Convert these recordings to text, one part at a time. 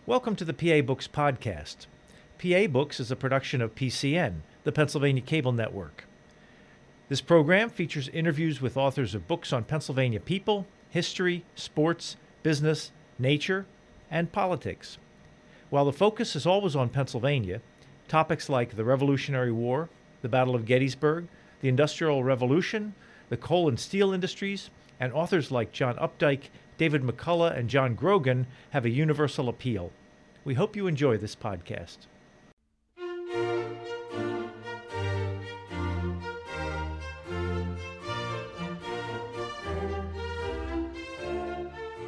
Welcome to the PA Books podcast. PA Books is a production of PCN, the Pennsylvania Cable Network. This program features interviews with authors of books on Pennsylvania people, history, sports, business, nature, and politics. While the focus is always on Pennsylvania, topics like the Revolutionary War, the Battle of Gettysburg, the Industrial Revolution, the coal and steel industries, and authors like John Updike, David McCullough, and John Grogan have a universal appeal. We hope you enjoy this podcast.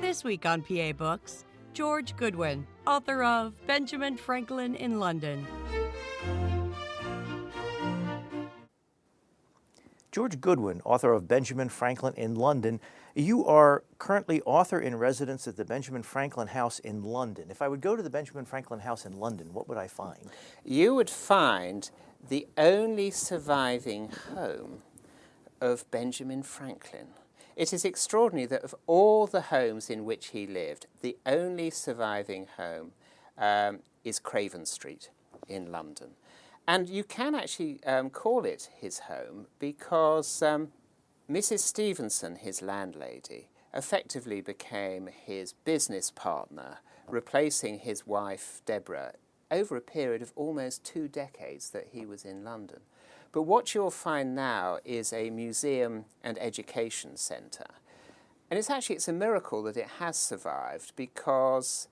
This week on PA Books, George Goodwin, author of Benjamin Franklin in London. George Goodwin, author of Benjamin Franklin in London. You are currently author in residence at the Benjamin Franklin House in London. If I would go to the Benjamin Franklin House in London, what would I find? You would find the only surviving home of Benjamin Franklin. It is extraordinary that of all the homes in which he lived, the only surviving home is Craven Street in London. And you can actually call it his home because Mrs. Stevenson, his landlady, effectively became his business partner, replacing his wife, Deborah, over a period of almost 2 decades that he was in London. But what you'll find now is a museum and education centre. And it's a miracle that it has survived because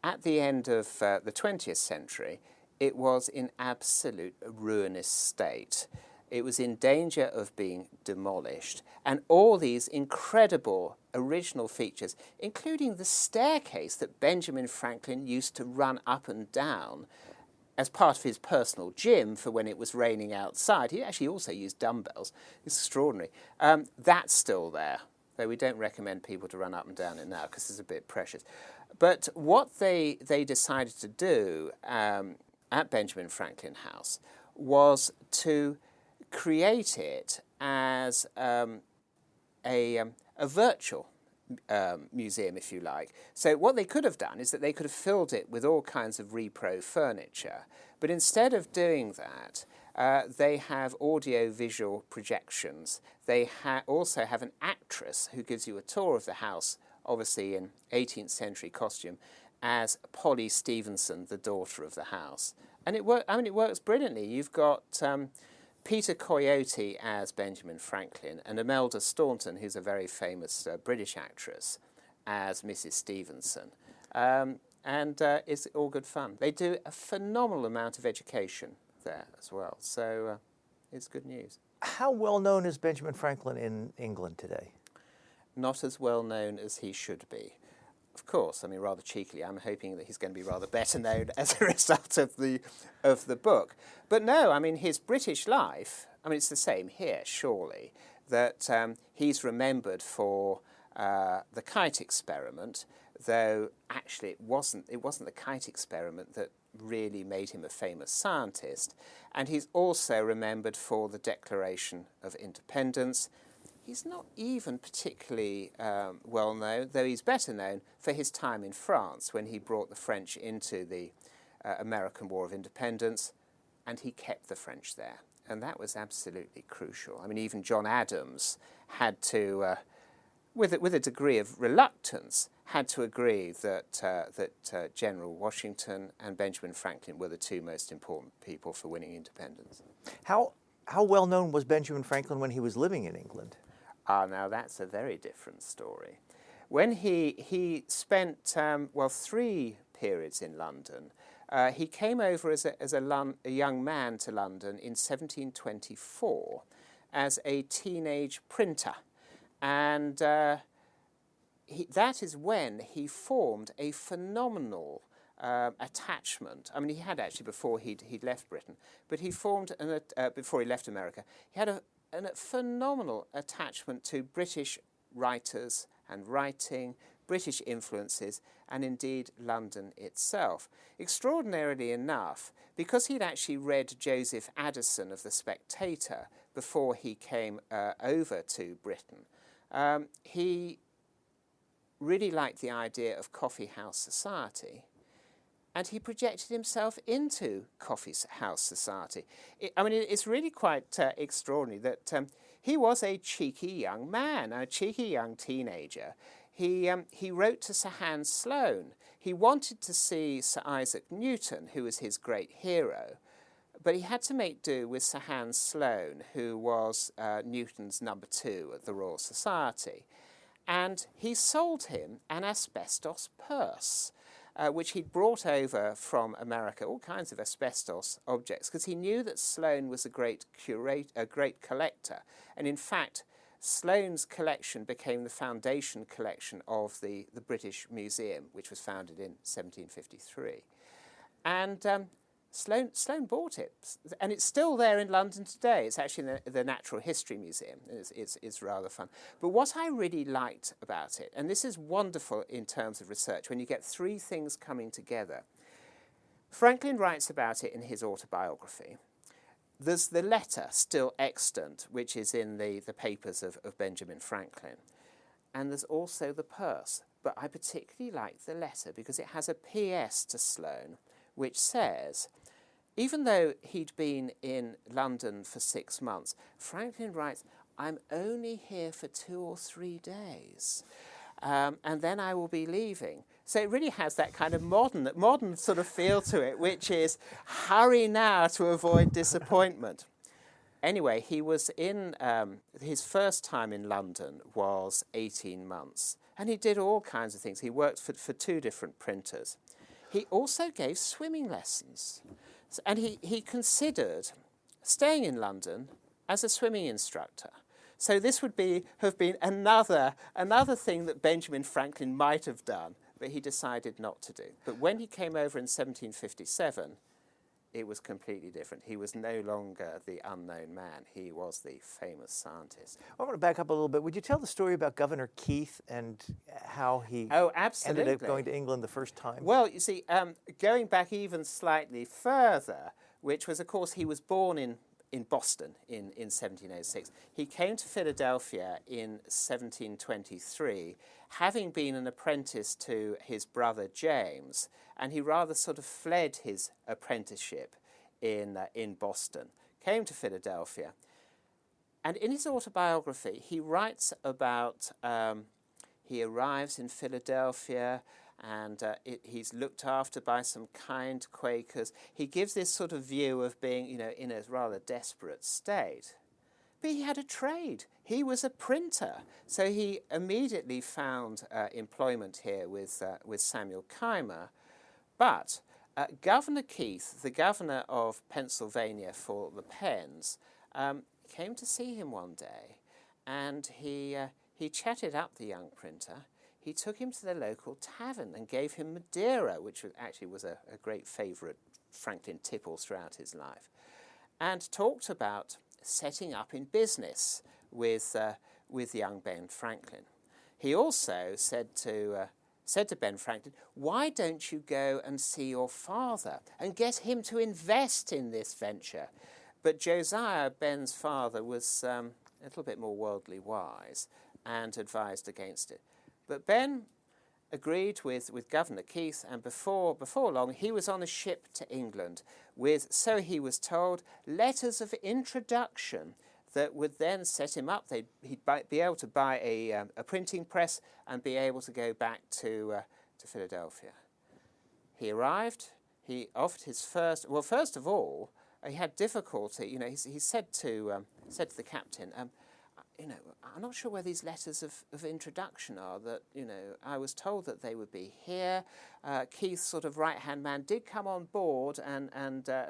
at the end of the 20th century, it was in absolute ruinous state. It was in danger of being demolished. And all these incredible original features, including the staircase that Benjamin Franklin used to run up and down as part of his personal gym for when it was raining outside. He actually also used dumbbells. It's extraordinary. That's still there, though we don't recommend people to run up and down it now because it's a bit precious. But what they decided to do at Benjamin Franklin House was to create it as a virtual museum, if you like. So what they could have done is that they could have filled it with all kinds of repro furniture, but instead of doing that, they have audio-visual projections. They also have an actress who gives you a tour of the house, obviously in 18th century costume, as Polly Stevenson, the daughter of the house. And it works brilliantly. You've got Peter Coyote as Benjamin Franklin and Imelda Staunton, who's a very famous British actress, as Mrs. Stevenson. And it's all good fun. They do a phenomenal amount of education there as well. So it's good news. How well known is Benjamin Franklin in England today? Not as well known as he should be. Of course, rather cheekily, I'm hoping that he's going to be rather better known as a result of the book. But no, his British life, it's the same here, surely, that he's remembered for the kite experiment, though actually it wasn't the kite experiment that really made him a famous scientist. And he's also remembered for the Declaration of Independence. He's not even particularly well known, though he's better known for his time in France when he brought the French into the American War of Independence, and he kept the French there. And that was absolutely crucial. Even John Adams had to, with a degree of reluctance, had to agree that General Washington and Benjamin Franklin were the two most important people for winning independence. How well known was Benjamin Franklin when he was living in England? Now that's a very different story. When he spent 3 periods in London, he came over as a young man to London in 1724 as a teenage printer, and that is when he formed a phenomenal attachment. He had actually before he'd left Britain, but he formed before he left America. He had a phenomenal attachment to British writers and writing, British influences, and indeed London itself. Extraordinarily enough, because he'd actually read Joseph Addison of The Spectator before he came over to Britain, he really liked the idea of coffee house society, and he projected himself into coffee house society. It's really quite extraordinary that he was a cheeky young man, a cheeky young teenager. He wrote to Sir Hans Sloane. He wanted to see Sir Isaac Newton, who was his great hero, but he had to make do with Sir Hans Sloane, who was Newton's number 2 at the Royal Society. And he sold him an asbestos purse, which he'd brought over from America, all kinds of asbestos objects, because he knew that Sloane was a great collector. And in fact, Sloane's collection became the foundation collection of the British Museum, which was founded in 1753. And Sloane bought it, and it's still there in London today. It's actually in the Natural History Museum. It's rather fun. But what I really liked about it, and this is wonderful in terms of research, when you get 3 things coming together. Franklin writes about it in his autobiography. There's the letter still extant, which is in the papers of Benjamin Franklin. And there's also the purse. But I particularly like the letter because it has a P.S. to Sloane, which says, even though he'd been in London for 6 months, Franklin writes, I'm only here for 2 or 3 days, and then I will be leaving. So it really has that kind of modern sort of feel to it, which is hurry now to avoid disappointment. Anyway, he was in, his first time in London was 18 months, and he did all kinds of things. He worked for 2 different printers. He also gave swimming lessons, and he considered staying in London as a swimming instructor. So this would have been another thing that Benjamin Franklin might have done, but he decided not to do. But when he came over in 1757, it was completely different. He was no longer the unknown man. He was the famous scientist. I want to back up a little bit. Would you tell the story about Governor Keith and how he ended up going to England the first time? Well, you see, going back even slightly further, which was, of course, he was born in Boston in 1706. He came to Philadelphia in 1723, having been an apprentice to his brother James, and he rather sort of fled his apprenticeship in Boston, came to Philadelphia. And in his autobiography, he writes about he arrives in Philadelphia, and he's looked after by some kind Quakers. He gives this sort of view of being, in a rather desperate state. But he had a trade. He was a printer. So he immediately found employment here with Samuel Keimer. But Governor Keith, the governor of Pennsylvania for the Penns, came to see him one day, and he chatted up the young printer. He took him to the local tavern and gave him Madeira, which was a great favourite Franklin tipple throughout his life, and talked about setting up in business with young Ben Franklin. He also said to Ben Franklin, why don't you go and see your father and get him to invest in this venture? But Josiah, Ben's father, was a little bit more worldly wise and advised against it. But Ben agreed with Governor Keith, and before long he was on a ship to England with, so he was told, letters of introduction that would then set him up. He'd be able to buy a printing press and be able to go back to Philadelphia. He arrived. He offered his first. Well, first of all, he had difficulty. He said to the captain, I'm not sure where these letters of introduction are. That I was told that they would be here. Keith's sort of right-hand man did come on board and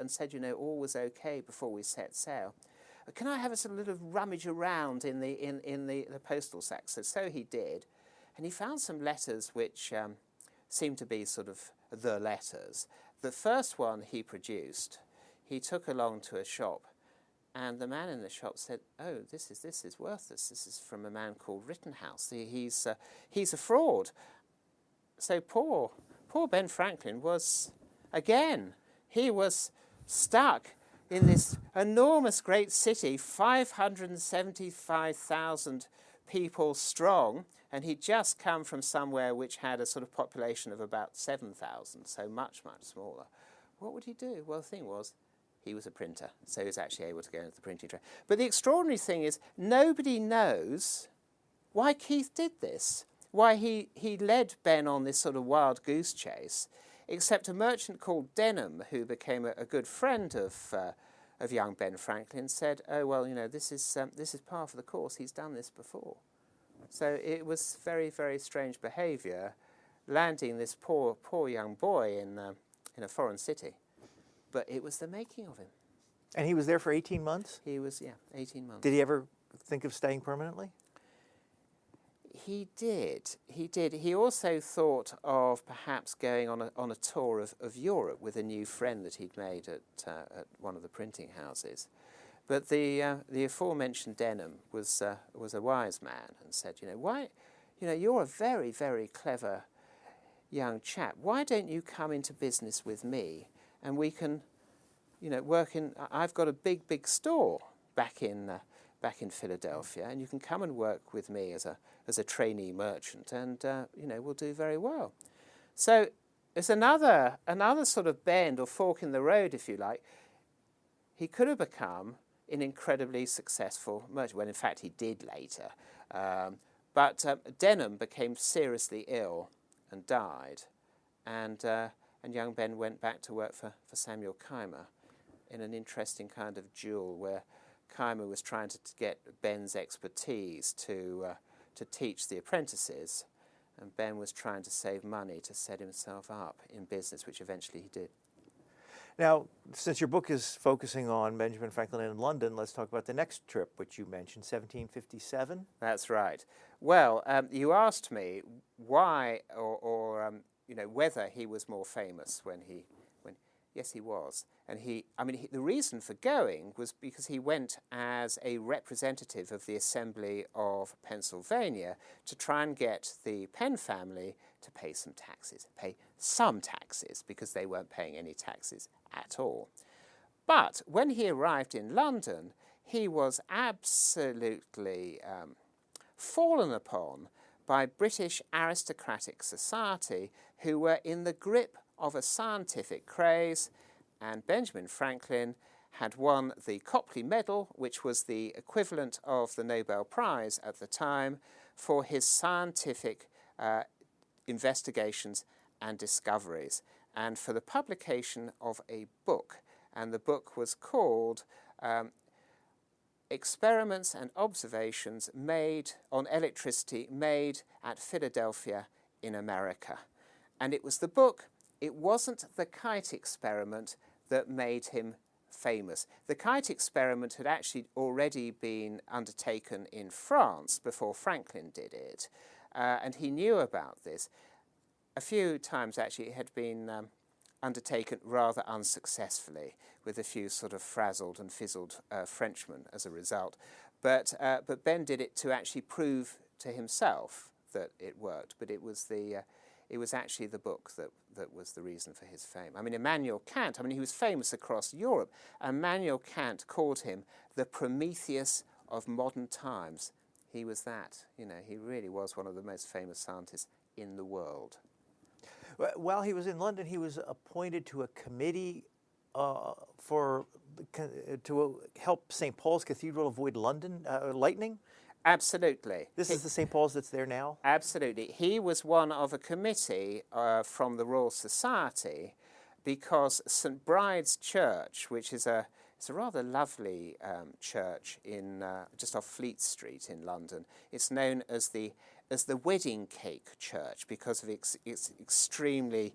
said all was okay before we set sail. Can I have a sort of little rummage around in the postal sacks? So he did, and he found some letters which seemed to be sort of the letters. The first one he produced, he took along to a shop. And the man in the shop said, "Oh, this is worthless. This is from a man called Rittenhouse. He's a fraud." So poor Ben Franklin was stuck in this enormous great city, 575,000 people strong, And he'd just come from somewhere which had a sort of population of about 7,000, so much, much smaller. What would he do? Well, the thing was, he was a printer, so he was actually able to go into the printing trade. But the extraordinary thing is, nobody knows why Keith did this, why he led Ben on this sort of wild goose chase, except a merchant called Denham, who became a good friend of young Ben Franklin, said, "Oh well, you know, this is par for the course. He's done this before." So it was very, very strange behaviour, landing this poor young boy in a foreign city. But it was the making of him. And he was there for 18 months? He was, 18 months. Did he ever think of staying permanently? He did. He also thought of perhaps going on a tour of Europe with a new friend that he'd made at one of the printing houses. But the aforementioned Denham was a wise man and said, why, you're a very, very clever young chap. Why don't you come into business with me, and we can, work in. I've got a big store back in Philadelphia, and you can come and work with me as a trainee merchant, and we'll do very well. So it's another sort of bend or fork in the road, if you like. He could have become an incredibly successful merchant, when in fact he did later. But Denham became seriously ill and died, and young Ben went back to work for Samuel Keimer in an interesting kind of duel where Keimer was trying to get Ben's expertise to teach the apprentices, and Ben was trying to save money to set himself up in business, which eventually he did. Now, since your book is focusing on Benjamin Franklin in London, let's talk about the next trip, which you mentioned, 1757. That's right. Well, you asked me why or whether he was more famous when yes, he was. And the reason for going was because he went as a representative of the Assembly of Pennsylvania to try and get the Penn family to pay some taxes, because they weren't paying any taxes at all. But when he arrived in London, he was absolutely fallen upon by British aristocratic society, who were in the grip of a scientific craze, and Benjamin Franklin had won the Copley Medal, which was the equivalent of the Nobel Prize at the time, for his scientific investigations and discoveries, and for the publication of a book. And the book was called Experiments and Observations Made on Electricity Made at Philadelphia in America. And it was the book. It wasn't the kite experiment that made him famous. The kite experiment had actually already been undertaken in France before Franklin did it, and he knew about this. A few times actually it had been undertaken rather unsuccessfully, with a few sort of frazzled and fizzled Frenchmen as a result. But Ben did it to actually prove to himself that it worked. But it was actually the book that was the reason for his fame. Immanuel Kant, he was famous across Europe. Immanuel Kant called him the Prometheus of modern times. He was that. He really was one of the most famous scientists in the world. While he was in London, he was appointed to a committee to help St. Paul's Cathedral avoid London lightning. Absolutely. This is the St. Paul's that's there now? Absolutely. He was one of a committee from the Royal Society, because St. Bride's Church, which is it's a rather lovely church in just off Fleet Street in London. It's known as the wedding cake church because of its extremely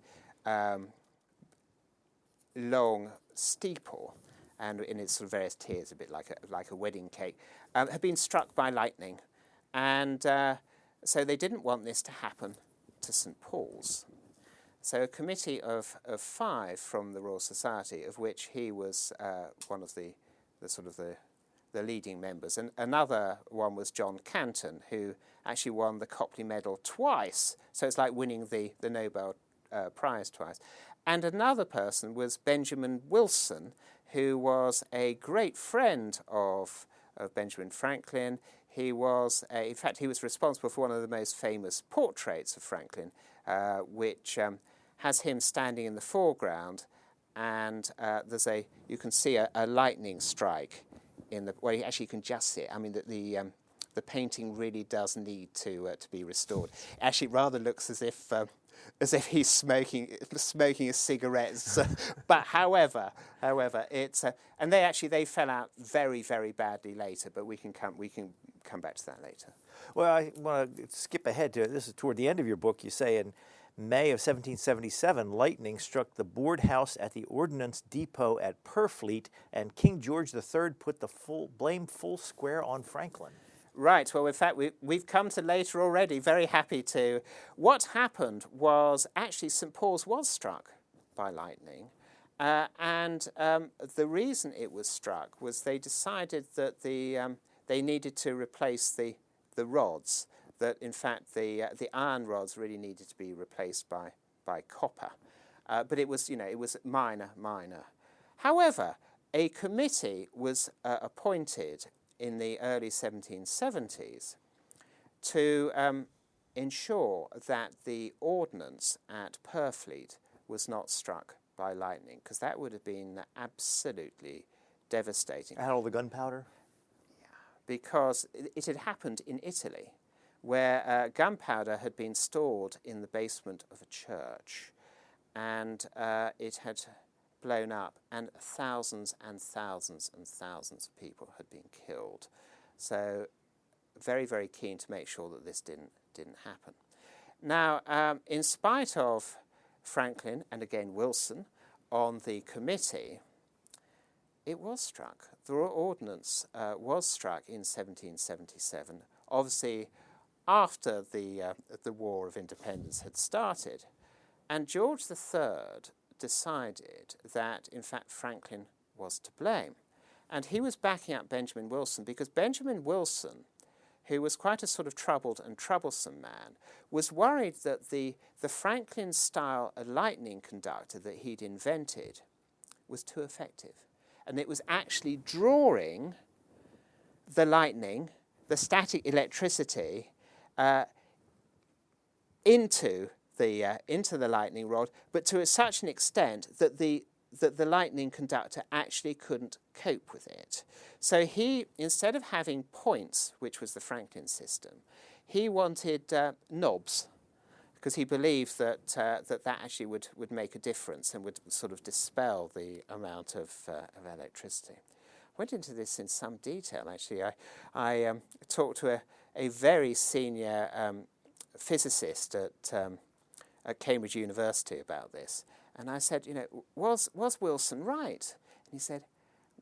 long steeple, and in its sort of various tiers, a bit like a wedding cake, had been struck by lightning, and so they didn't want this to happen to St. Paul's. So a committee of 5 from the Royal Society, of which he was one of the leading members, and another one was John Canton, who actually won the Copley Medal twice. So it's like winning the Nobel Prize twice. And another person was Benjamin Wilson, who was a great friend of Benjamin Franklin. He was, in fact, he was responsible for one of the most famous portraits of Franklin, which has him standing in the foreground, and you can see a lightning strike in the. Well, actually, you can just see it. I mean, the painting really does need to be restored. Actually, it rather looks as if he's smoking a cigarette. But however, it's and they fell out very, very badly later. But we can come back to that later. Well, I want to skip ahead to this is toward the end of your book. You say in May of 1777, lightning struck the board house at the Ordnance Depot at Purfleet, and King George III put the blame full square on Franklin. Right. Well, in fact, we've come to later already. Very happy to. What happened was actually St. Paul's was struck by lightning, and the reason it was struck was they decided that they needed to replace the rods. That in fact the iron rods really needed to be replaced by copper, but it was minor. However, a committee was appointed in the early 1770s to ensure that the ordnance at Purfleet was not struck by lightning, because that would have been absolutely devastating. Had all the gunpowder? Yeah, because it had happened in Italy, where gunpowder had been stored in the basement of a church, and it had blown up, and thousands and thousands and thousands of people had been killed. So very, very keen to make sure that this didn't happen. Now, in spite of Franklin and again Wilson on the committee, it was struck. The ordnance was struck in 1777, obviously after the War of Independence had started, and George III decided that, in fact, Franklin was to blame. And he was backing up Benjamin Wilson because Benjamin Wilson, who was quite a sort of troubled and troublesome man, was worried that the Franklin-style lightning conductor that he'd invented was too effective. And it was actually drawing the lightning, the static electricity, into the lightning rod, but to such an extent that the lightning conductor actually couldn't cope with it. So he, instead of having points, which was the Franklin system, he wanted knobs, because he believed that actually would make a difference and would sort of dispel the amount of electricity. I went into this in some detail, actually. I talked to a very senior physicist at Cambridge University about this, and I said, was Wilson right? And he said,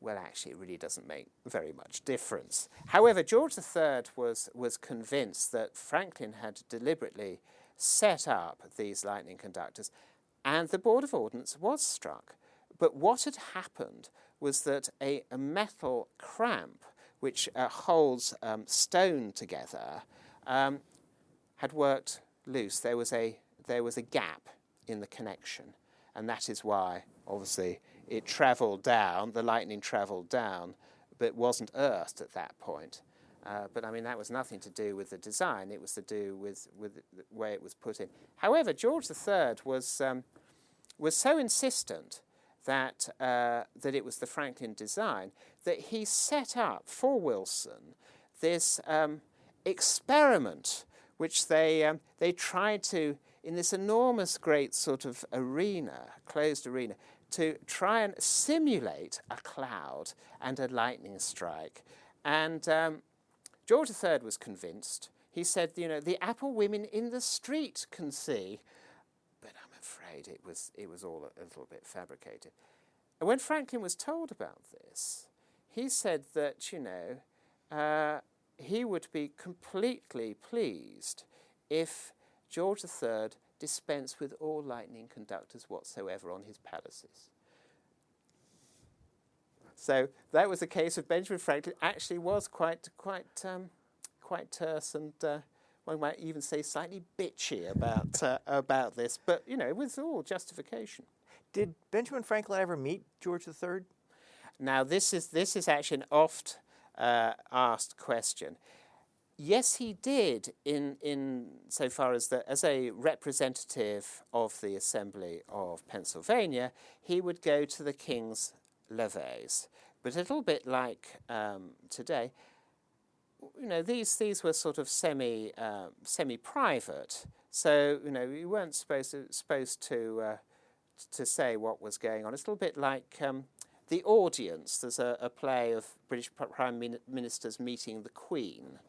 well, actually, it really doesn't make very much difference. However, George III was convinced that Franklin had deliberately set up these lightning conductors, and the Board of Ordnance was struck. But what had happened was that a metal cramp, which holds stone together, had worked loose. There was a gap in the connection, and that is why, obviously, it travelled down, the lightning travelled down, but wasn't earthed at that point. But, I mean, that was nothing to do with the design. It was to do with the way it was put in. However, George III was so insistent that it was the Franklin design that he set up for Wilson this experiment which they tried to, in this enormous great sort of arena, closed arena, to try and simulate a cloud and a lightning strike. And George III was convinced. He said, the apple women in the street can see. But I'm afraid it was all a little bit fabricated. And when Franklin was told about this, he said that, he would be completely pleased if George III dispensed with all lightning conductors whatsoever on his palaces. So that was a case of Benjamin Franklin actually was quite terse and one might even say slightly bitchy about this, but it was all justification. Did Benjamin Franklin ever meet George III? Now this is actually an oft asked question. Yes, he did, in so far as as a representative of the Assembly of Pennsylvania, he would go to the King's levees. But a little bit like today, these were sort of semi-private. So you weren't supposed to say what was going on. It's a little bit like The Audience. There's a play of British Prime Ministers meeting the Queen.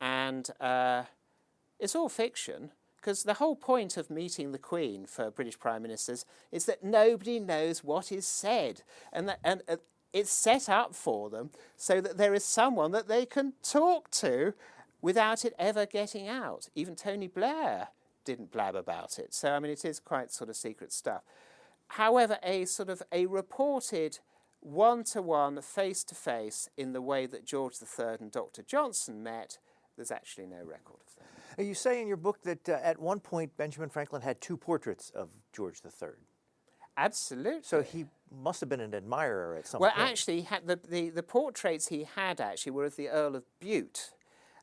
And it's all fiction, because the whole point of meeting the Queen for British Prime Ministers is that nobody knows what is said. And it's set up for them so that there is someone that they can talk to without it ever getting out. Even Tony Blair didn't blab about it. So, it is quite sort of secret stuff. However, a reported one-to-one, face-to-face in the way that George III and Dr. Johnson met, there's actually no record of that. You say in your book that at one point Benjamin Franklin had 2 portraits of George III. Absolutely. So he must have been an admirer at some point. Well, actually, the portraits he had actually were of the Earl of Bute.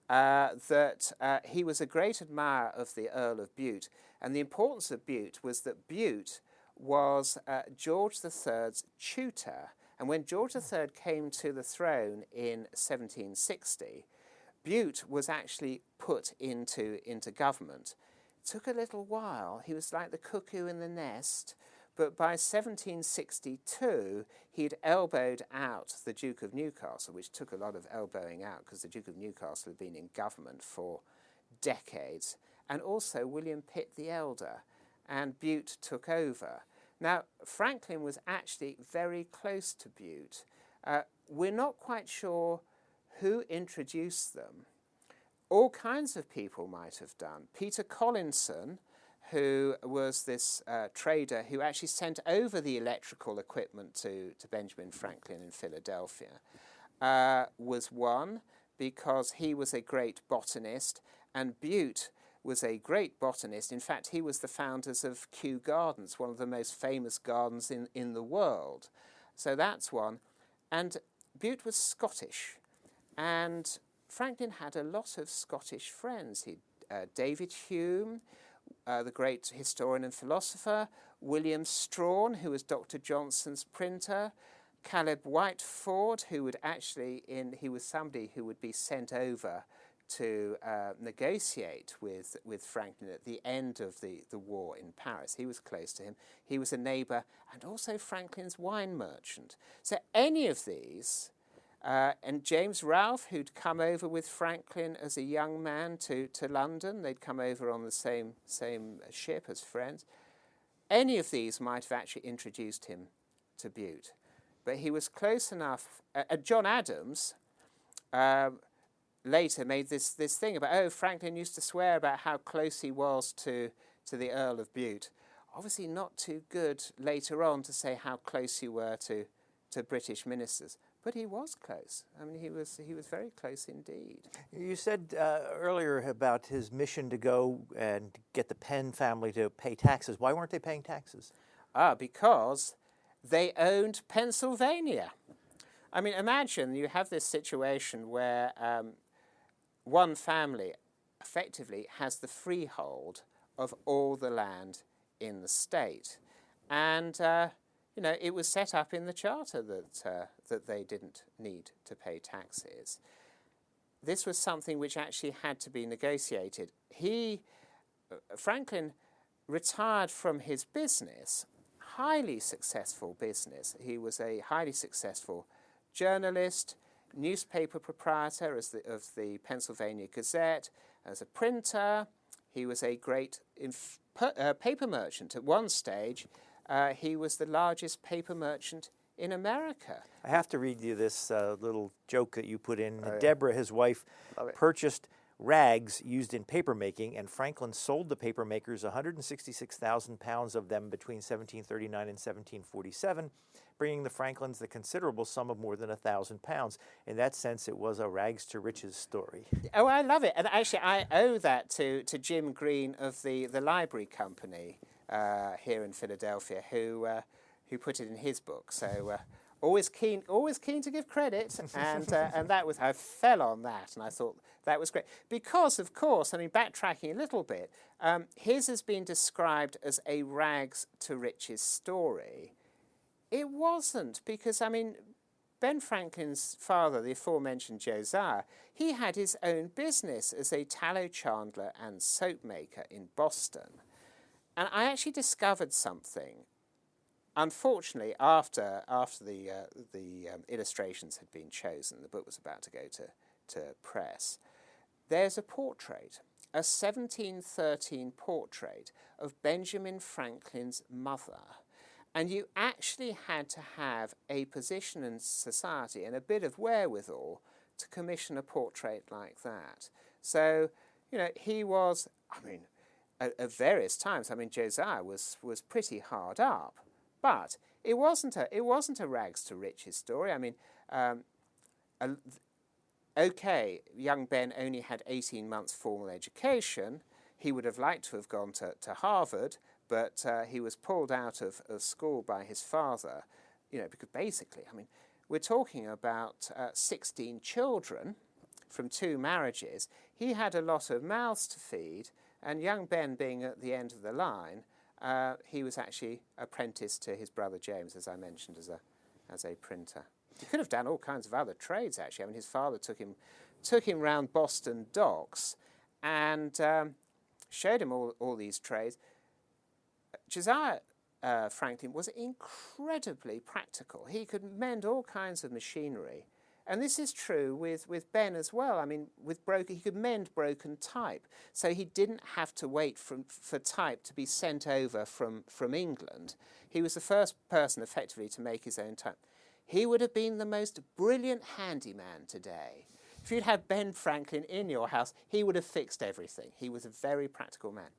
He was a great admirer of the Earl of Bute. And the importance of Bute was that Bute was George III's tutor. And when George III came to the throne in 1760, Bute was actually put into government. It took a little while. He was like the cuckoo in the nest. But by 1762, he'd elbowed out the Duke of Newcastle, which took a lot of elbowing out because the Duke of Newcastle had been in government for decades, and also William Pitt the Elder, and Bute took over. Now, Franklin was actually very close to Bute. We're not quite sure who introduced them. All kinds of people might have done. Peter Collinson, who was this trader who actually sent over the electrical equipment to Benjamin Franklin in Philadelphia, was one, because he was a great botanist, and Bute was a great botanist. In fact, he was the founders of Kew Gardens, one of the most famous gardens in the world. So that's one. And Bute was Scottish, and Franklin had a lot of Scottish friends. David Hume, the great historian and philosopher, William Strahan, who was Dr. Johnson's printer, Caleb Whiteford, he was somebody who would be sent over to negotiate with Franklin at the end of the war in Paris. He was close to him. He was a neighbour and also Franklin's wine merchant. So any of these, and James Ralph, who'd come over with Franklin as a young man to London, they'd come over on the same ship as friends. Any of these might have actually introduced him to Bute. But he was close enough. John Adams later made this thing about, Franklin used to swear about how close he was to the Earl of Bute. Obviously not too good later on to say how close you were to British ministers. But he was close. He was very close indeed. You said earlier about his mission to go and get the Penn family to pay taxes. Why weren't they paying taxes? Because they owned Pennsylvania. Imagine you have this situation where one family effectively has the freehold of all the land in the state. And it was set up in the charter that they didn't need to pay taxes. This was something which actually had to be negotiated. Franklin retired from his business, highly successful business. He was a highly successful journalist, newspaper proprietor of the Pennsylvania Gazette, as a printer. He was a great paper merchant. At one stage, he was the largest paper merchant in America. I have to read you this little joke that you put in. Deborah, his wife, purchased rags used in paper making, and Franklin sold the paper makers 166,000 pounds of them between 1739 and 1747, bringing the Franklins the considerable sum of more than 1,000 pounds. In that sense, it was a rags to riches story. Oh, I love it. And actually, I owe that to Jim Green of the Library Company here in Philadelphia, who put it in his book. So always keen to give credit, and that was, I fell on that, and I thought that was great. Because, of course, I mean, backtracking a little bit, his has been described as a rags to riches story. It wasn't, because, I mean, Ben Franklin's father, the aforementioned Josiah, he had his own business as a tallow chandler and soap maker in Boston. And I actually discovered something. Unfortunately, after the illustrations had been chosen, the book was about to go to press, there's a portrait, a 1713 portrait of Benjamin Franklin's mother. And you actually had to have a position in society and a bit of wherewithal to commission a portrait like that. So, you know, he was, I mean, at various times, I mean, Josiah was pretty hard up. But it wasn't a rags to riches story. I mean, okay, young Ben only had 18 months formal education. He would have liked to have gone to Harvard, but he was pulled out of school by his father, you know, because basically, I mean, we're talking about 16 children from 2 marriages. He had a lot of mouths to feed, and young Ben being at the end of the line, he was actually apprenticed to his brother James, as I mentioned, as a printer. He could have done all kinds of other trades, actually. I mean, his father took him round Boston docks and showed him all these trades. Josiah Franklin was incredibly practical. He could mend all kinds of machinery. And this is true with Ben as well. I mean, he could mend broken type, so he didn't have to wait for type to be sent over from England. He was the first person, effectively, to make his own type. He would have been the most brilliant handyman today. If you'd had Ben Franklin in your house, he would have fixed everything. He was a very practical man.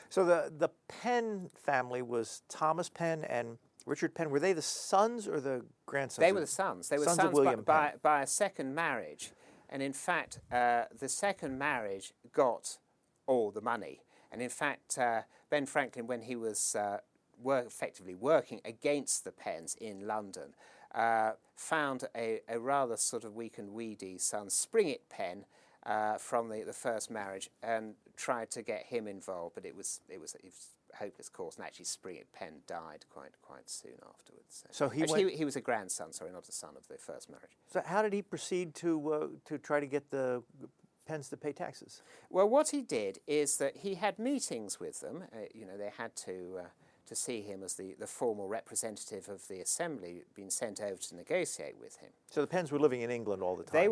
So the Penn family was Thomas Penn and Richard Penn. Were they the sons or the grandsons? They were the sons. They were sons of William by Penn. By a second marriage. And in fact, the second marriage got all the money. And in fact, Ben Franklin, when he was effectively working against the Penns in London, found a rather sort of weak and weedy son, Springett Penn, from the first marriage, and tried to get him involved, but it was a hopeless course. And actually, Springett Penn died quite soon afterwards. So he was a grandson, sorry, not a son of the first marriage. So how did he proceed to try to get the Penns to pay taxes? Well, what he did is that he had meetings with them. You know, they had to see him as the formal representative of the assembly, being sent over to negotiate with him. So the Penns were living in England all the time. They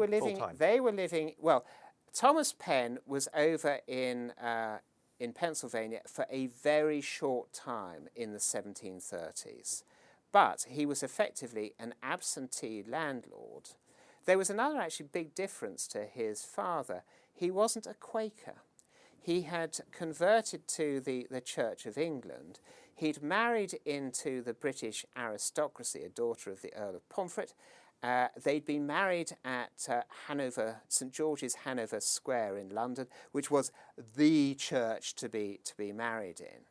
were living. Well, Thomas Penn was over in Pennsylvania for a very short time in the 1730s, but he was effectively an absentee landlord. There was another actually big difference to his father. He wasn't a Quaker. He had converted to the Church of England. He'd married into the British aristocracy, a daughter of the Earl of Pomfret. They'd been married at St George's, Hanover Square in London, which was the church to be married in.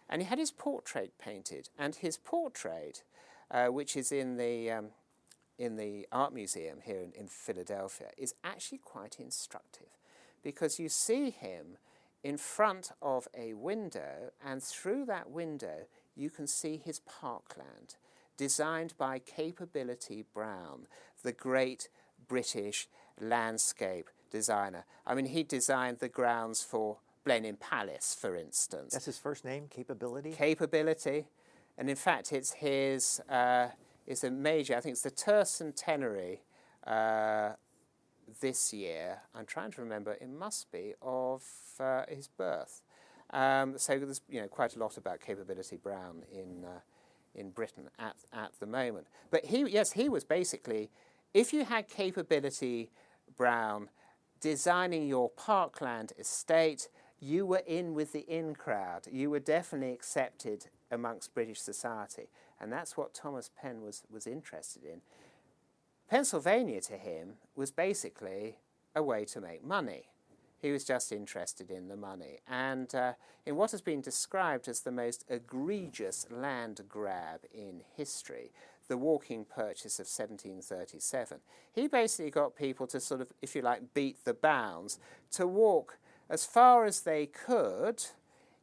And he had his portrait painted, and his portrait, which is in the Art Museum here in Philadelphia, is actually quite instructive, because you see him in front of a window, and through that window you can see his parkland, designed by Capability Brown, the great British landscape designer. I mean, he designed the grounds for Blenheim Palace, for instance. That's his first name, Capability? Capability. And in fact, it's his, it's a major, I think it's the tercentenary this year. I'm trying to remember, it must be, of his birth. So there's quite a lot about Capability Brown in Britain at the moment. But he was basically, if you had Capability Brown designing your parkland estate, you were in with the in crowd. You were definitely accepted amongst British society. And that's what Thomas Penn was interested in. Pennsylvania to him was basically a way to make money. He was just interested in the money. And in what has been described as the most egregious land grab in history, the walking purchase of 1737. He basically got people to sort of, if you like, beat the bounds, to walk as far as they could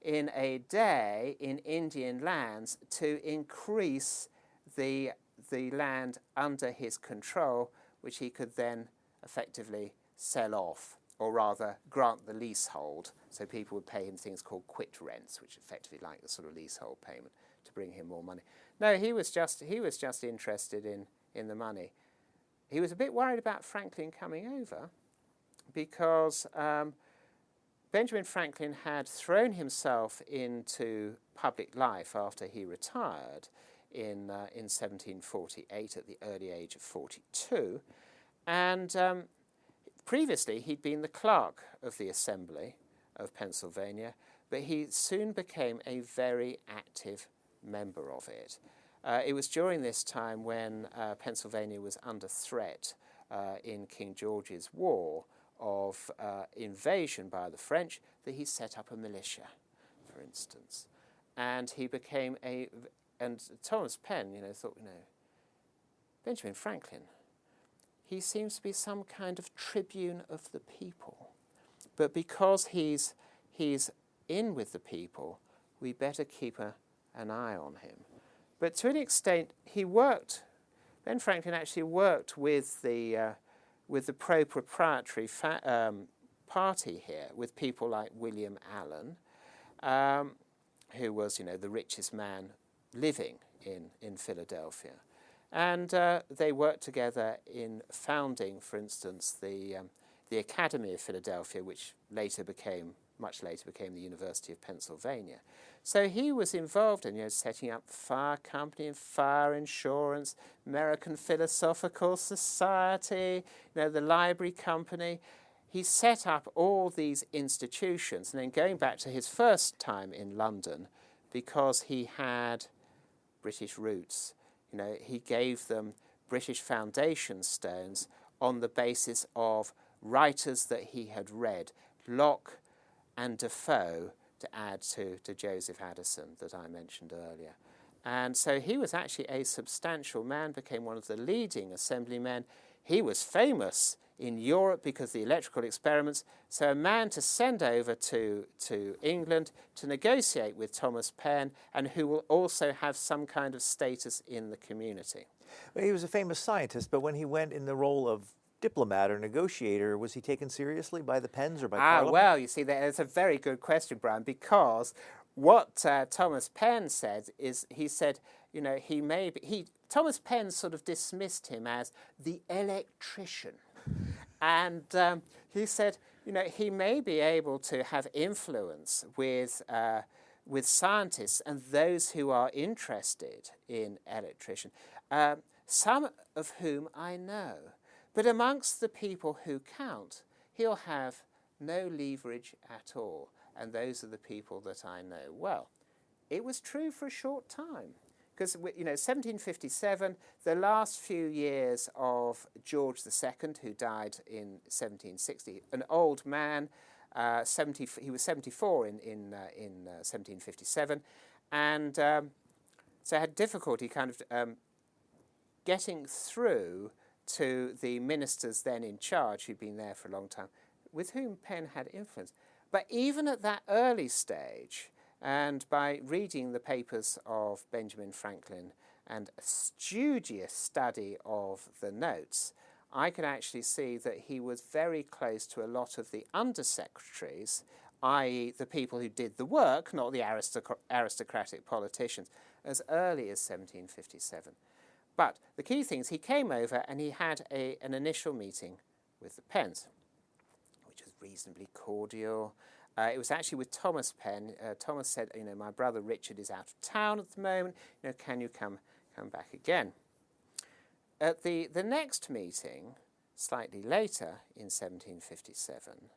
in a day in Indian lands to increase the land under his control, which he could then effectively sell off, or rather grant the leasehold. So people would pay him things called quit rents, which effectively like the sort of leasehold payment to bring him more money. No, he was just interested in the money. He was a bit worried about Franklin coming over because Benjamin Franklin had thrown himself into public life after he retired in 1748 at the early age of 42, and previously he'd been the clerk of the Assembly of Pennsylvania, but he soon became a very active member of it. It was during this time when Pennsylvania was under threat in King George's War of invasion by the French that he set up a militia, for instance. And he became and Thomas Penn, thought, Benjamin Franklin, he seems to be some kind of tribune of the people. But because he's in with the people, we better keep an eye on him. But to an extent, Ben Franklin actually worked with the pro-proprietary party here, with people like William Allen, who was, the richest man living in Philadelphia. And they worked together in founding, for instance, the Academy of Philadelphia, which much later became the University of Pennsylvania. So he was involved in setting up fire company and fire insurance, American Philosophical Society, the Library Company. He set up all these institutions, and then going back to his first time in London, because he had British roots, he gave them British foundation stones on the basis of writers that he had read, Locke and Defoe, to add to Joseph Addison that I mentioned earlier. And so he was actually a substantial man, became one of the leading assemblymen. He was famous in Europe because of the electrical experiments. So a man to send over to England to negotiate with Thomas Penn, and who will also have some kind of status in the community. Well, he was a famous scientist, but when he went in the role of diplomat or negotiator, was he taken seriously by the Penns or by Parliament? Well, you see, that's a very good question, Brian, because what Thomas Penn said is, he said, Thomas Penn sort of dismissed him as the electrician. And he said, he may be able to have influence with scientists and those who are interested in electrician, some of whom I know. But amongst the people who count, he'll have no leverage at all. And those are the people that I know well. It was true for a short time. Because, 1757, the last few years of George II, who died in 1760, an old man, he was 74 in 1757, and so had difficulty kind of getting through to the ministers then in charge, who'd been there for a long time, with whom Penn had influence. But even at that early stage, and by reading the papers of Benjamin Franklin and a studious study of the notes, I can actually see that he was very close to a lot of the undersecretaries, i.e. the people who did the work, not the aristocratic politicians, as early as 1757. But the key thing is he came over and he had an initial meeting with the Penns, which was reasonably cordial. It was actually with Thomas Penn. Thomas said, my brother Richard is out of town at the moment. Can you come back again? At the next meeting, slightly later in 1757,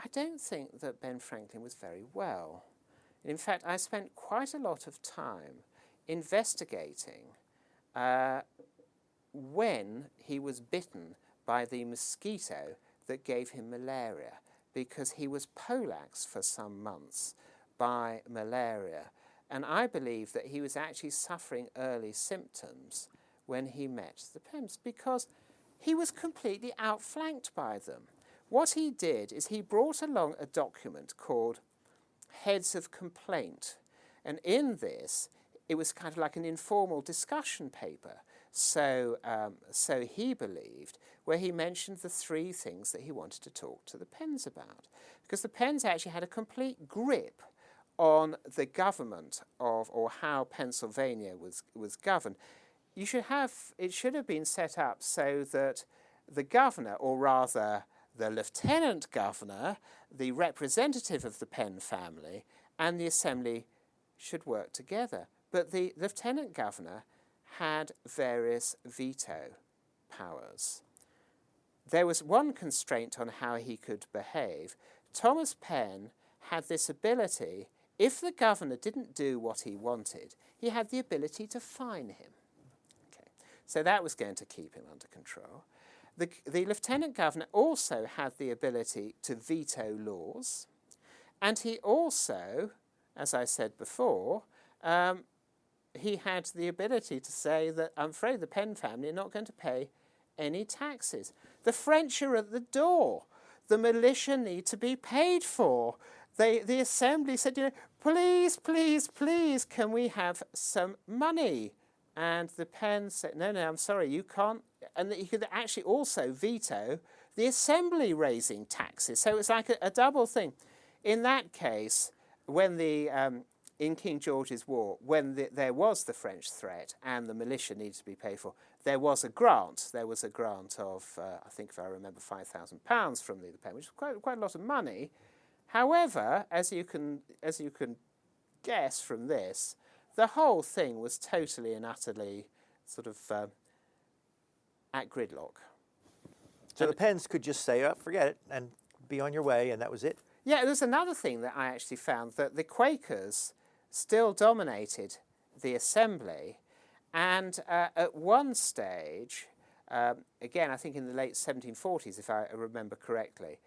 I don't think that Ben Franklin was very well. In fact, I spent quite a lot of time investigating when he was bitten by the mosquito that gave him malaria, because he was poleaxed for some months by malaria. And I believe that he was actually suffering early symptoms when he met the Penns, because he was completely outflanked by them. What he did is he brought along a document called Heads of Complaint. And in this, it was kind of like an informal discussion paper. So he believed, where he mentioned the three things that he wanted to talk to the Penns about. Because the Penns actually had a complete grip on the government of, or how Pennsylvania was governed. It should have been set up so that the governor, or rather the lieutenant governor, the representative of the Penn family, and the assembly should work together. But the lieutenant governor had various veto powers. There was one constraint on how he could behave. Thomas Penn had this ability, if the governor didn't do what he wanted, he had the ability to fine him. Okay. So that was going to keep him under control. The lieutenant governor also had the ability to veto laws, and he also, as I said before, he had the ability to say that, I'm afraid the Penn family are not going to pay any taxes. The French are at the door. The militia need to be paid for. The assembly said, please, please, please, can we have some money? And the Penns said, no, I'm sorry, you can't. And he could actually also veto the assembly raising taxes. So it's like a double thing. In that case, when in King George's War, when there was the French threat and the militia needed to be paid for, there was a grant. There was a grant of, I think if I remember, £5,000 from the Penn, which was quite a lot of money. However, as you can guess from this, the whole thing was totally and utterly sort of at gridlock. So the Penns could just say, oh, forget it, and be on your way, and that was it? Yeah, there's another thing that I actually found, that the Quakers still dominated the assembly, and at one stage, again, I think in the late 1740s, if I remember correctly,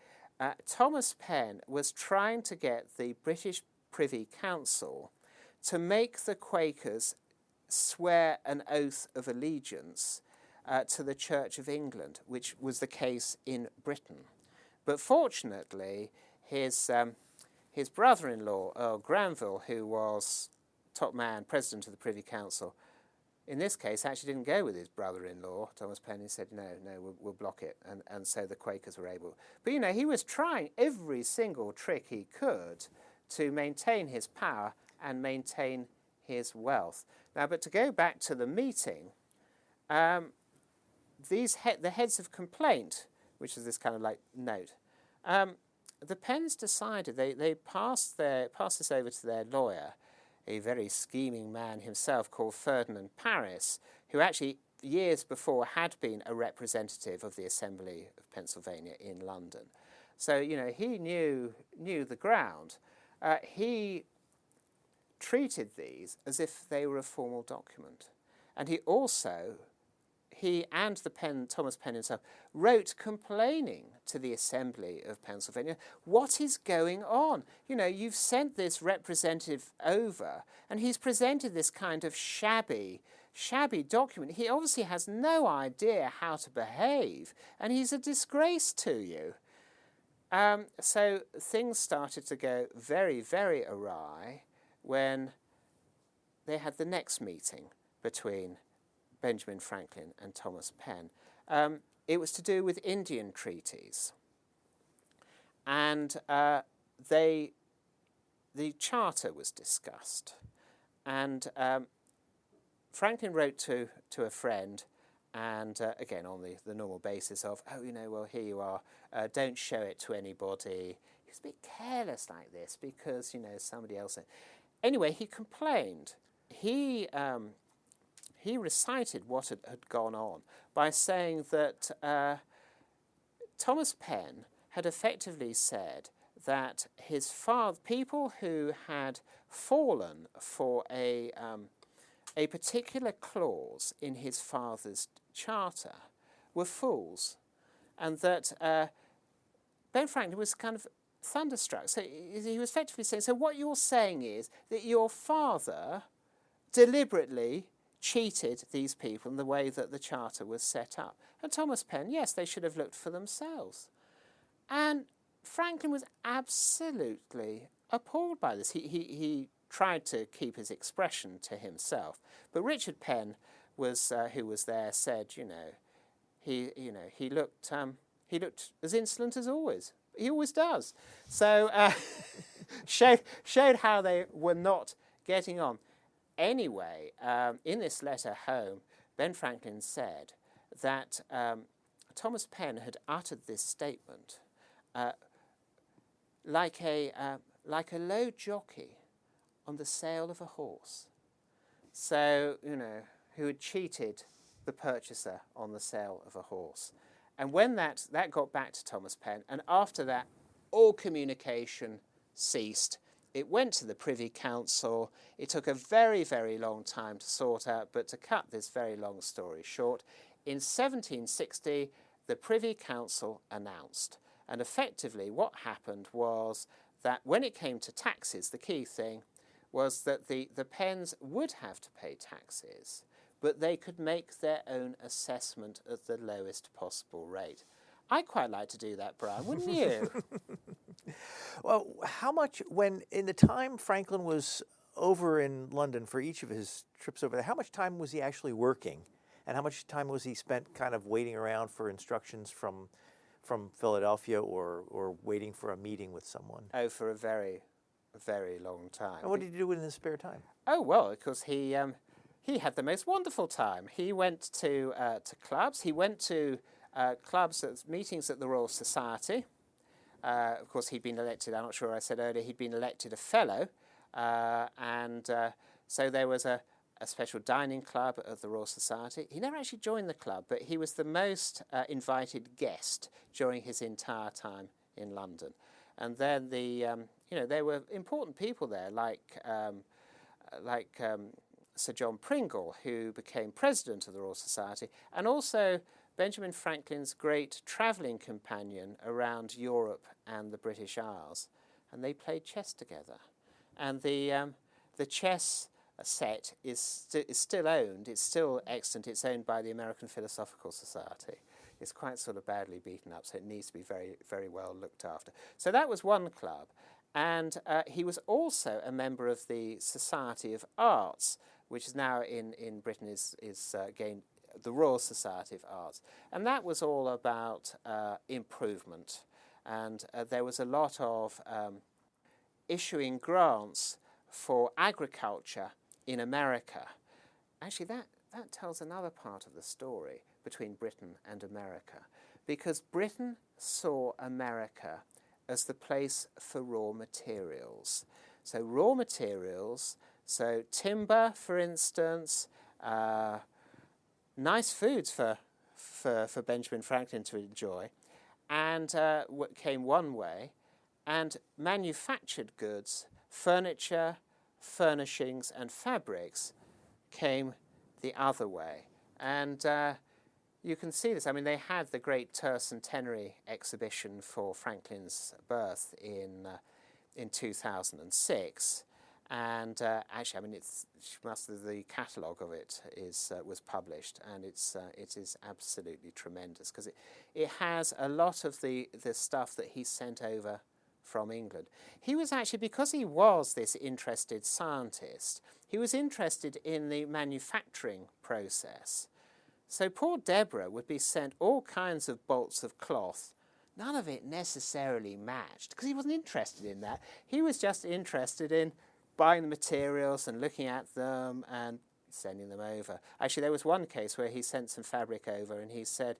Thomas Penn was trying to get the British Privy Council to make the Quakers swear an oath of allegiance to the Church of England, which was the case in Britain. But fortunately, his brother-in-law, Earl Granville, who was top man, president of the Privy Council, in this case actually didn't go with his brother-in-law, Thomas Penn. He said, no, we'll block it. And so the Quakers were able. But, he was trying every single trick he could to maintain his power and maintain his wealth. Now, but to go back to the meeting, the heads of complaint, which is this kind of like note, the Penns decided, they passed this over to their lawyer, a very scheming man himself called Ferdinand Paris, who actually years before had been a representative of the Assembly of Pennsylvania in London. So, he knew the ground. He treated these as if they were a formal document. And he and Thomas Penn himself, wrote complaining to the Assembly of Pennsylvania, what is going on? You've sent this representative over, and he's presented this kind of shabby document. He obviously has no idea how to behave, and he's a disgrace to you. So things started to go very, very awry when they had the next meeting between Benjamin Franklin and Thomas Penn. It was to do with Indian treaties. And the charter was discussed. And Franklin wrote to a friend, and again on the normal basis of, well, here you are, don't show it to anybody. He was a bit careless like this because, somebody else... Anyway, he complained. He recited what had gone on by saying that Thomas Penn had effectively said that his father, people who had fallen for a particular clause in his father's charter were fools, and that Ben Franklin was kind of thunderstruck. So he was effectively saying, so what you're saying is that your father deliberately cheated these people in the way that the charter was set up. And Thomas Penn, yes, they should have looked for themselves. And Franklin was absolutely appalled by this. He tried to keep his expression to himself. But Richard Penn was, who was there, said, he looked as insolent as always. He always does. So showed how they were not getting on. Anyway, in this letter home, Ben Franklin said that Thomas Penn had uttered this statement like a low jockey on the sale of a horse. So, who had cheated the purchaser on the sale of a horse. And when that got back to Thomas Penn, and after that, all communication ceased. It went to the Privy Council. It took a very, very long time to sort out, but to cut this very long story short, in 1760, the Privy Council announced. And effectively, what happened was that when it came to taxes, the key thing was that the Penns would have to pay taxes, but they could make their own assessment at the lowest possible rate. I'd quite like to do that, Brian, wouldn't you? Well, how much, when in the time Franklin was over in London for each of his trips over there, how much time was he actually working? And how much time was he spent kind of waiting around for instructions from Philadelphia or waiting for a meeting with someone? Oh, for a very, very long time. And what did he do in his spare time? Oh, well, because he had the most wonderful time. He went to clubs. He went to clubs, meetings at the Royal Society. Of course, he'd been elected, I'm not sure I said earlier, he'd been elected a fellow. So there was a special dining club at the Royal Society. He never actually joined the club, but he was the most invited guest during his entire time in London. And then there were important people there, like Sir John Pringle, who became president of the Royal Society, and also Benjamin Franklin's great travelling companion around Europe and the British Isles. And they played chess together. And the chess set is still owned. It's still extant. It's owned by the American Philosophical Society. It's quite sort of badly beaten up, so it needs to be very, very well looked after. So that was one club. And he was also a member of the Society of Arts, which is now in Britain is again the Royal Society of Arts. And that was all about improvement. And there was a lot of issuing grants for agriculture in America. Actually, that tells another part of the story between Britain and America, because Britain saw America as the place for raw materials. So raw materials, so timber, for instance, nice foods for Benjamin Franklin to enjoy, and came one way, and manufactured goods, furniture, furnishings and fabrics came the other way. And you can see this. I mean, they had the great Tercentenary exhibition for Franklin's birth in 2006. And actually, I mean, the catalogue of it was published, and it is absolutely tremendous, because it has a lot of the stuff that he sent over from England. He was actually, because he was this interested scientist, he was interested in the manufacturing process. So poor Deborah would be sent all kinds of bolts of cloth, none of it necessarily matched, because he wasn't interested in that. He was just interested in buying the materials and looking at them and sending them over. Actually, there was one case where he sent some fabric over and he said,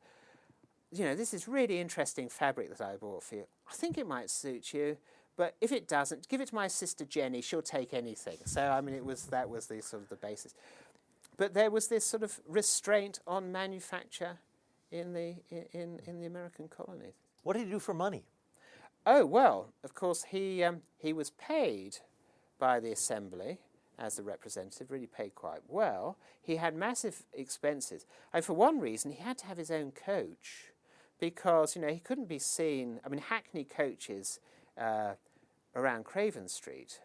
this is really interesting fabric that I bought for you. I think it might suit you, but if it doesn't, give it to my sister Jenny. She'll take anything. So, I mean, that was the sort of the basis. But there was this sort of restraint on manufacture in the American colonies. What did he do for money? Oh, well, of course, he was paid by the Assembly as a representative, really paid quite well. He had massive expenses. And for one reason, he had to have his own coach, because, he couldn't be seen. I mean, hackney coaches around Craven Street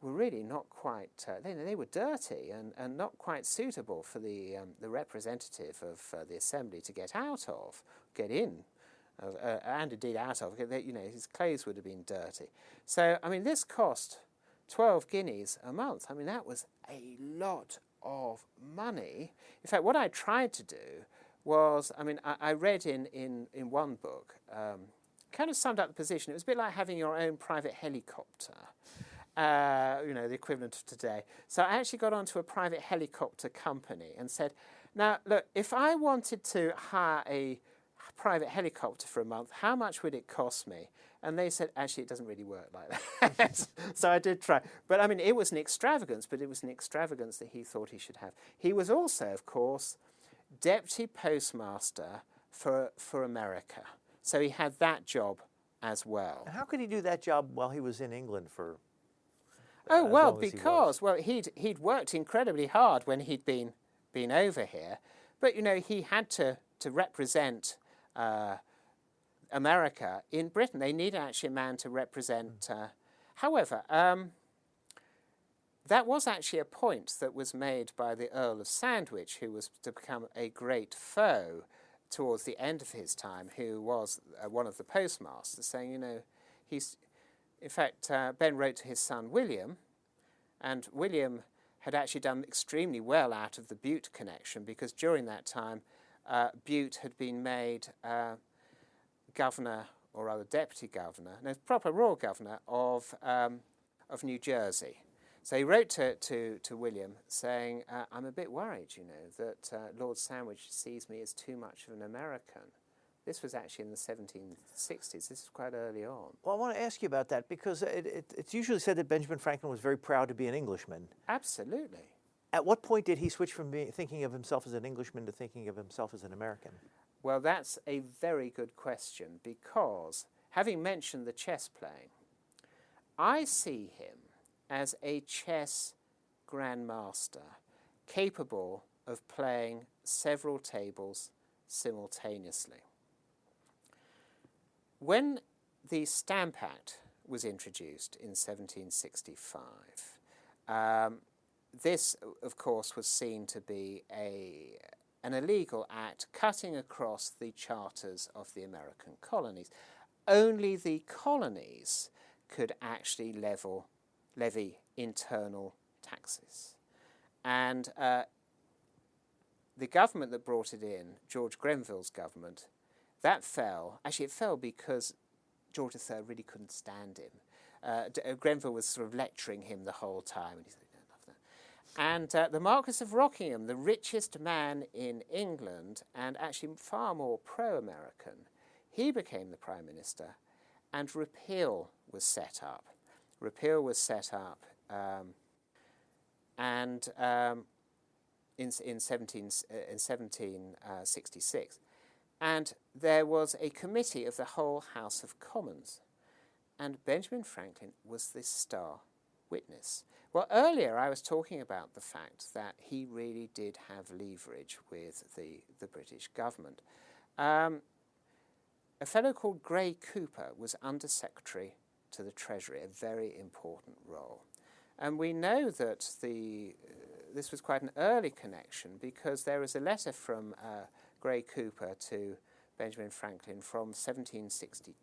were really not quite, they were dirty and not quite suitable for the representative of the Assembly to get out of, get in, and indeed out of. His clothes would have been dirty. So, I mean, this cost 12 guineas a month. I mean, that was a lot of money. In fact, what I tried to do was, I mean, I read in one book, kind of summed up the position. It was a bit like having your own private helicopter. The equivalent of today. So I actually got onto a private helicopter company and said, now, look, if I wanted to hire a private helicopter for a month, how much would it cost me? And they said, actually, it doesn't really work like that. So I did try. But, I mean, it was an extravagance, but it was an extravagance that he thought he should have. He was also, of course, deputy postmaster for America. So he had that job as well. And how could he do that job while he was in England for... Oh, well, because he'd worked incredibly hard when he'd been over here, but he had to represent America in Britain. They needed actually a man to represent. However, that was actually a point that was made by the Earl of Sandwich, who was to become a great foe towards the end of his time, who was one of the postmasters, saying, he's. In fact, Ben wrote to his son William, and William had actually done extremely well out of the Bute connection, because during that time, Bute had been made governor, or rather deputy governor, no, proper royal governor of New Jersey. So he wrote to William saying, I'm a bit worried, that Lord Sandwich sees me as too much of an American. This was actually in the 1760s. This is quite early on. Well, I want to ask you about that, because it's usually said that Benjamin Franklin was very proud to be an Englishman. Absolutely. At what point did he switch from thinking of himself as an Englishman to thinking of himself as an American? Well, that's a very good question, because having mentioned the chess playing, I see him as a chess grandmaster capable of playing several tables simultaneously. When the Stamp Act was introduced in 1765, this, of course, was seen to be an illegal act cutting across the charters of the American colonies. Only the colonies could actually levy internal taxes. And the government that brought it in, George Grenville's government, that fell. Actually, it fell because George III really couldn't stand him. Grenville was sort of lecturing him the whole time, and he said, "I love that." And the Marquis of Rockingham, the richest man in England, and actually far more pro-American, he became the Prime Minister, and repeal was set up. Repeal was set up, in 1766. And there was a committee of the whole House of Commons, and Benjamin Franklin was the star witness. Well, earlier I was talking about the fact that he really did have leverage with the British government. A fellow called Gray Cooper was Under Secretary to the Treasury, a very important role. And we know that this was quite an early connection, because there is a letter from Gray Cooper to Benjamin Franklin from 1760,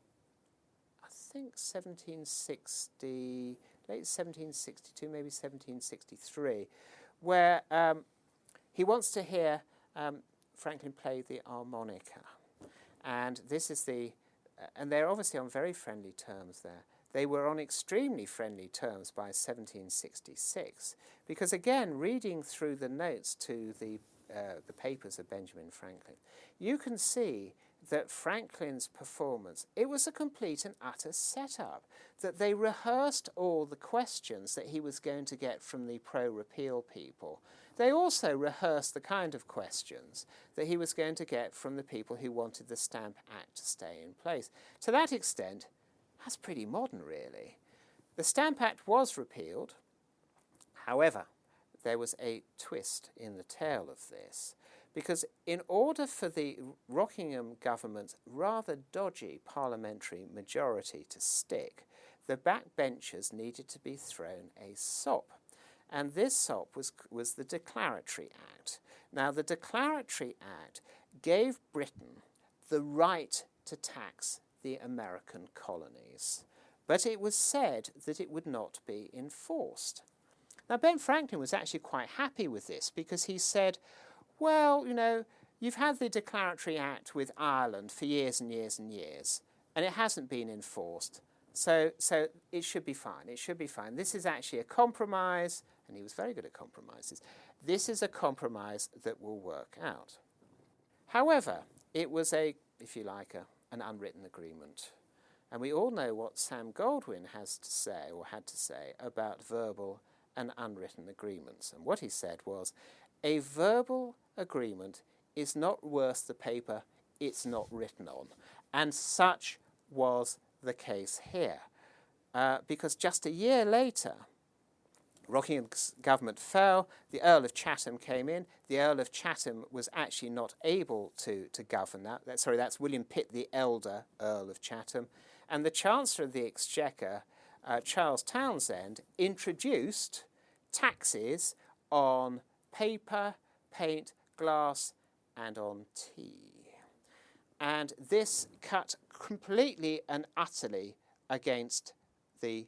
I think 1760, late 1762, maybe 1763, where he wants to hear Franklin play the harmonica. And this is and they're obviously on very friendly terms there. They were on extremely friendly terms by 1766, because again, reading through the notes to the papers of Benjamin Franklin, you can see that Franklin's performance, it was a complete and utter setup, that they rehearsed all the questions that he was going to get from the pro-repeal people. They also rehearsed the kind of questions that he was going to get from the people who wanted the Stamp Act to stay in place. To that extent, that's pretty modern, really. The Stamp Act was repealed. However, there was a twist in the tale of this, because in order for the Rockingham government's rather dodgy parliamentary majority to stick, the backbenchers needed to be thrown a sop. And this sop was the Declaratory Act. Now, the Declaratory Act gave Britain the right to tax the American colonies, but it was said that it would not be enforced. Now, Ben Franklin was actually quite happy with this because he said, well, you know, you've had the Declaratory Act with Ireland for years and years and years, and it hasn't been enforced. So it should be fine. It should be fine. This is actually a compromise, and he was very good at compromises. This is a compromise that will work out. However, it was if you like, an unwritten agreement. And we all know what Sam Goldwin has to say, or had to say, about verbal and unwritten agreements. And what he said was, a verbal agreement is not worth the paper it's not written on. And such was the case here. Because just a year later, Rockingham's government fell, the Earl of Chatham came in. The Earl of Chatham was actually not able to govern that. That's William Pitt the Elder, Earl of Chatham. And the Chancellor of the Exchequer, Charles Townshend, introduced taxes on paper, paint, glass, and on tea. And this cut completely and utterly against the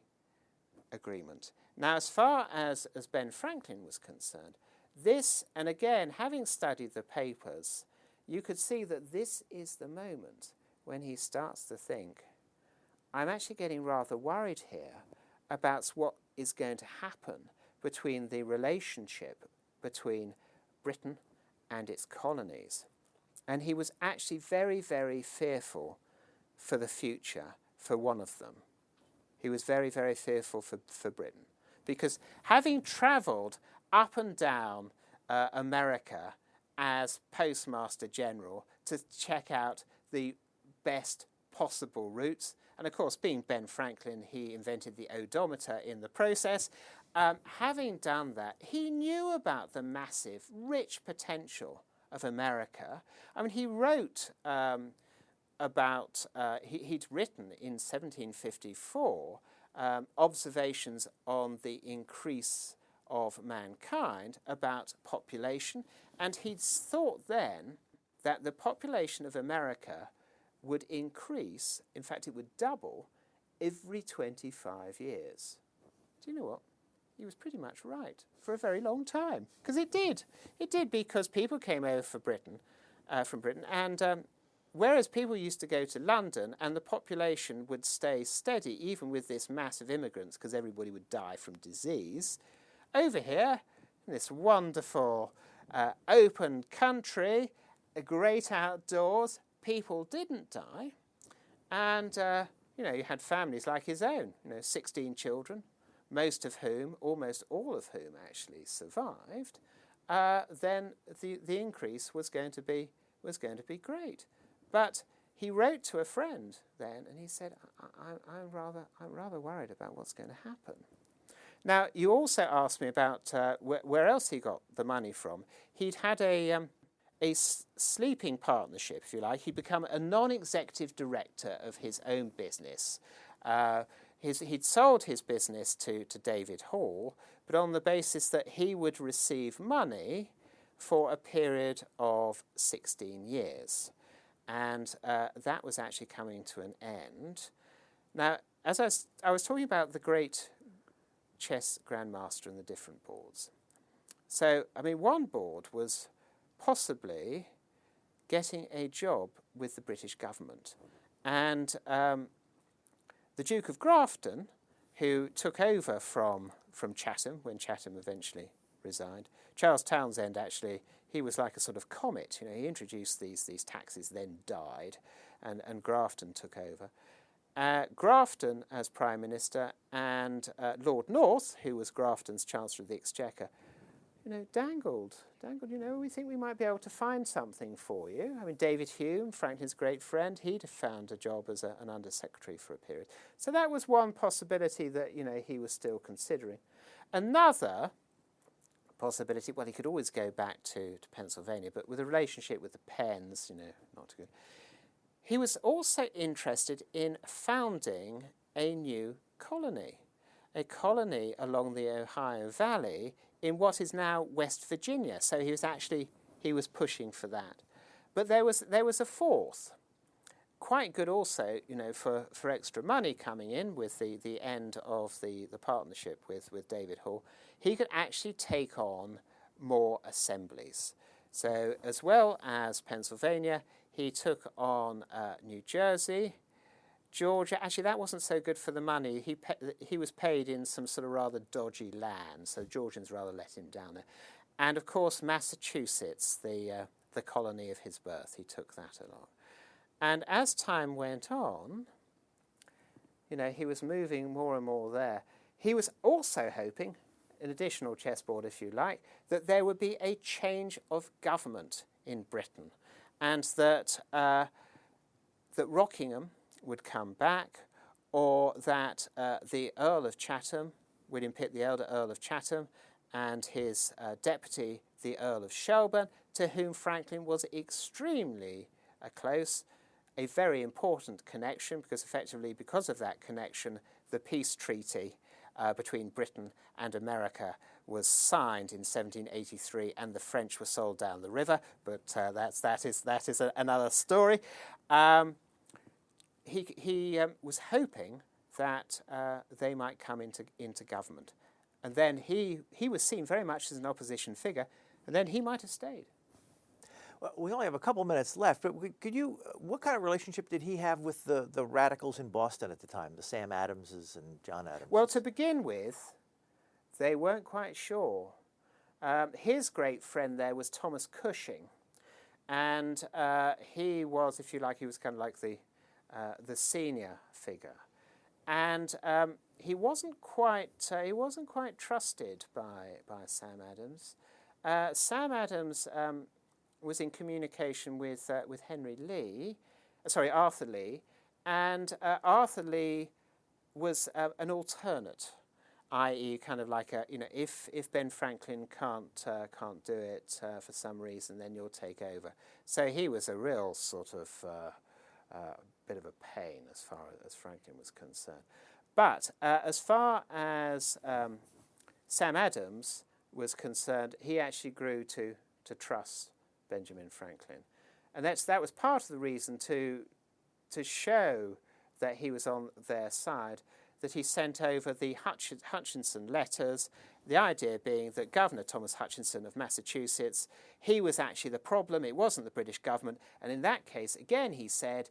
agreement. Now, as far as Ben Franklin was concerned, this, and again, having studied the papers, you could see that this is the moment when he starts to think, I'm actually getting rather worried here about what is going to happen between the relationship between Britain and its colonies. And he was actually very, very fearful for the future for one of them. He was very, very fearful for Britain. Because having travelled up and down America as Postmaster General to check out the best possible routes, and of course, being Ben Franklin, he invented the odometer in the process. Having done that, he knew about the massive, rich potential of America. I mean, he wrote he'd written in 1754 observations on the increase of mankind about population, and he'd thought then that the population of America would increase, in fact it would double, every 25 years. Do you know what? He was pretty much right for a very long time, because it did. It did, because people came over from Britain, and whereas people used to go to London and the population would stay steady even with this mass of immigrants because everybody would die from disease, over here, in this wonderful open country, great outdoors, people didn't die. And, you had families like his own, 16 children, almost all of whom actually survived. Then the increase was going to be great. But he wrote to a friend then, and he said, I'm rather worried about what's going to happen. Now, you also asked me about where else he got the money from. He'd had a sleeping partnership, if you like. He'd become a non-executive director of his own business. He'd sold his business to David Hall, but on the basis that he would receive money for a period of 16 years. And that was actually coming to an end. Now, as I was talking about the great chess grandmaster and the different boards. So, one board was possibly getting a job with the British government. And the Duke of Grafton, who took over from Chatham when Chatham eventually resigned, Charles Townshend actually, he was like a sort of comet. He introduced these taxes, then died, and Grafton took over. Grafton as Prime Minister and Lord North, who was Grafton's Chancellor of the Exchequer, dangled, we think we might be able to find something for you. David Hume, Franklin's great friend, he'd found a job as an Under-Secretary for a period. So that was one possibility that, he was still considering. Another possibility, well, he could always go back to Pennsylvania, but with a relationship with the Penns, not too good. He was also interested in founding a new colony, a colony along the Ohio Valley in what is now West Virginia. So he was pushing for that. But there was a fourth, quite good also, for extra money coming in with the end of the partnership with David Hume. He could actually take on more assemblies. So as well as Pennsylvania, he took on New Jersey, Georgia. Actually, that wasn't so good for the money. He was paid in some sort of rather dodgy land, so Georgians rather let him down there. And of course, Massachusetts, the colony of his birth, he took that along. And as time went on, he was moving more and more there. He was also hoping, an additional chessboard if you like, that there would be a change of government in Britain, and that Rockingham would come back, or that the Earl of Chatham, William Pitt, the elder Earl of Chatham, and his deputy, the Earl of Shelburne, to whom Franklin was extremely close, a very important connection, because effectively, because of that connection, the peace treaty between Britain and America was signed in 1783, and the French were sold down the river. But that is another story. He was hoping that they might come into government, and then he was seen very much as an opposition figure, and then he might have stayed. Well, we only have a couple minutes left, but what kind of relationship did he have with the radicals in Boston at the time, the Sam Adamses and John Adams? Well, to begin with, they weren't quite sure. His great friend there was Thomas Cushing, and he was, if you like, he was kind of like the senior figure, and he wasn't quite trusted by Sam Adams. Sam Adams was in communication with Arthur Lee, and Arthur Lee was an alternate, i.e., kind of like if Ben Franklin can't do it for some reason, then you'll take over. So he was a real sort of bit of a pain as far as Franklin was concerned. But as far as Sam Adams was concerned, he actually grew to trust Benjamin Franklin, and that was part of the reason to show that he was on their side, that he sent over the Hutchinson letters, the idea being that Governor Thomas Hutchinson of Massachusetts, he was actually the problem, it wasn't the British government, and in that case, again, he said,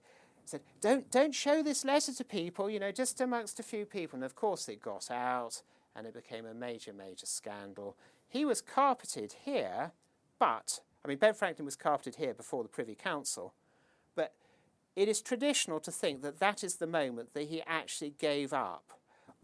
don't show this letter to people, just amongst a few people, and of course it got out, and it became a major, major scandal. He was carpeted here, but Ben Franklin was carpeted here before the Privy Council, but it is traditional to think that that is the moment that he actually gave up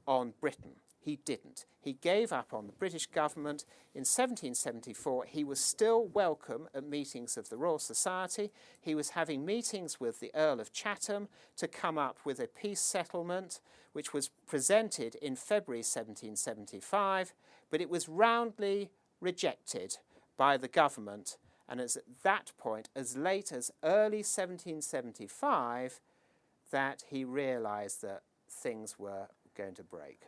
on Britain. He didn't. He gave up on the British government. In 1774, he was still welcome at meetings of the Royal Society. He was having meetings with the Earl of Chatham to come up with a peace settlement, which was presented in February 1775, but it was roundly rejected by the government. And it's at that point, as late as early 1775, that he realised that things were going to break.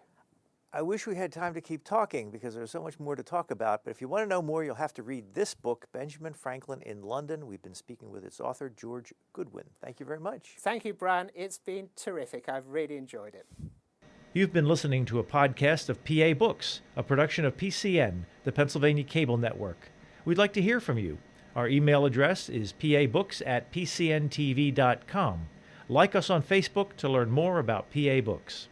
I wish we had time to keep talking because there's so much more to talk about. But if you want to know more, you'll have to read this book, Benjamin Franklin in London. We've been speaking with its author, George Goodwin. Thank you very much. Thank you, Brian. It's been terrific. I've really enjoyed it. You've been listening to a podcast of PA Books, a production of PCN, the Pennsylvania Cable Network. We'd like to hear from you. Our email address is pabooks@pcntv.com. Like us on Facebook to learn more about PA Books.